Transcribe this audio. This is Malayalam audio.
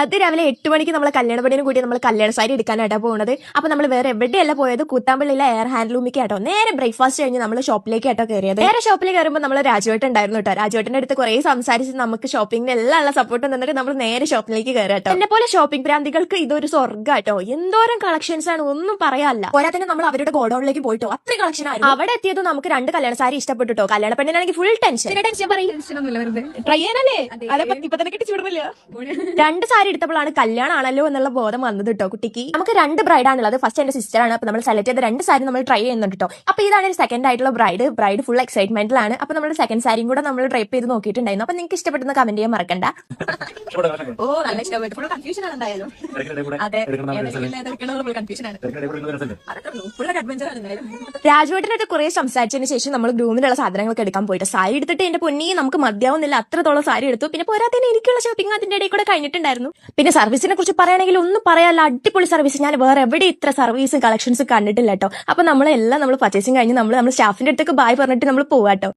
അതിരാവിലെ 8 മണിക്ക് നമ്മളെ കല്യാണ പണിന് കൂടി നമ്മൾ കല്യാണ സാരി എടുക്കാനായിട്ടാ പോകുന്നത്. അപ്പൊ നമ്മൾ വേറെ എവിടെയല്ല പോയത്, കൂത്താമ്പള്ളിയിലെ എയർ ഹാൻഡ്ലൂമിക്ക് കേട്ടോ. നേരെ ബ്രേക്ക്ഫാസ്റ്റ് കഴിഞ്ഞ് നമ്മൾ ഷോപ്പിലേക്ക് കേട്ടോ കയറിയത്. നേരെ ഷോപ്പിൽ കയറുമ്പോൾ നമ്മൾ രാജുവേട്ടൻ ഉണ്ടായിരുന്നു കേട്ടോ. രാജുവേട്ടന്റെ അടുത്ത് കുറെ സംസാരിച്ച് നമുക്ക് ഷോപ്പിംഗിന് എല്ലാം ഉള്ള സപ്പോർട്ട് തന്നിട്ട് നമ്മൾ നേരെ ഷോപ്പിലേക്ക് കയറി കേട്ടോ. എന്നെ പോലെ ഷോപ്പിംഗ് ഭ്രാന്തികൾക്ക് ഇതൊരു സ്വർഗ്ഗം കേട്ടോ. എന്തോരം കളക്ഷൻസ് ആണ്, ഒന്നും പറയാല്ല. പോരാത്തന്നെ നമ്മൾ അവരുടെ ഗോഡൌണിലേക്ക് പോയിട്ടോ, അത്രയും കളക്ഷൻ ആയിരുന്നു. അവിടെ എത്തിയത് നമുക്ക് 2 കല്യാണ സാരി ഇഷ്ടപ്പെട്ടോ. കല്യാണ പെണ്ണിനാണെങ്കിൽ ഫുൾ ടെൻഷൻ. ട്രൈ ചെയ്യാനല്ലേ, ഇപ്പൊ തന്നെ കിട്ടിച്ചുവിടുന്നില്ല. 2 സാരി എടുത്തപ്പോഴാണ് കല്യാണമാണല്ലോ എന്നുള്ള ബോധം വന്നത് കേട്ടോ കുട്ടിക്ക്. നമുക്ക് 2 ബ്രൈഡ് ആണുള്ളത്. ഫസ്റ്റ് എന്റെ സിസ്റ്റർ ആണ്. അപ്പൊ നമ്മൾ സെലക്ട് ചെയ്ത 2 സാരി നമ്മൾ ട്രൈ ചെയ്യുന്നുണ്ട് കേട്ടോ. അപ്പൊ ഇതാണ് ഒരു സെക്കൻഡ് ആയിട്ടുള്ള ബ്രൈഡ് ഫുൾ എക്സൈറ്റ്മെന്റിലാണ്. അപ്പൊ നമ്മൾ സെക്കൻഡ് സാരിയും കൂടെ നമ്മൾ ഡ്രൈപ്പ് ചെയ്ത് നോക്കിയിട്ടുണ്ടായിരുന്നു. അപ്പൊ നിങ്ങൾക്ക് ഇഷ്ടപ്പെടുന്ന കമന്റ് ചെയ്യാൻ മറക്കണ്ട. ഓ നല്ല ഇഷ്ടപ്പെട്ടു. ഫുൾ കൺഫ്യൂഷൻ ആണ് എന്തായാലും. രാജുവേട്ടനായിട്ട് കുറെ സംസാരിച്ചതിന് ശേഷം നമ്മൾ ഗ്രൂമിലുള്ള സാധനങ്ങളൊക്കെ എടുക്കാൻ പോയിട്ട് സാരി എടുത്തിട്ട് എന്റെ പൊന്നി നമുക്ക് മതിയാവുന്നില്ല, അത്രത്തോളം സാരി എടുത്തു. പിന്നെ പോരാത്തന്നെ എനിക്കുള്ള ഷോപ്പിംഗ് അതിന്റെ ഇടയിൽ കൂടെ കഴിഞ്ഞിട്ടുണ്ടായിരുന്നു. പിന്നെ സർവീസിനെ കുറിച്ച് പറയുകയാണെങ്കിൽ ഒന്നും പറയാല്ല, അടിപൊളി സർവീസ്. ഞാൻ വേറെ എവിടെ ഇത്ര സർവീസും കളക്ഷൻസ് കണ്ടിട്ടില്ല കേട്ടോ. അപ്പൊ നമ്മളെല്ലാം നമ്മൾ പർച്ചേസിങ് കഴിഞ്ഞ് നമ്മൾ സ്റ്റാഫിന്റെ അടുത്തേക്ക് ബായ് പറഞ്ഞിട്ട് നമ്മൾ പോവാട്ടോ.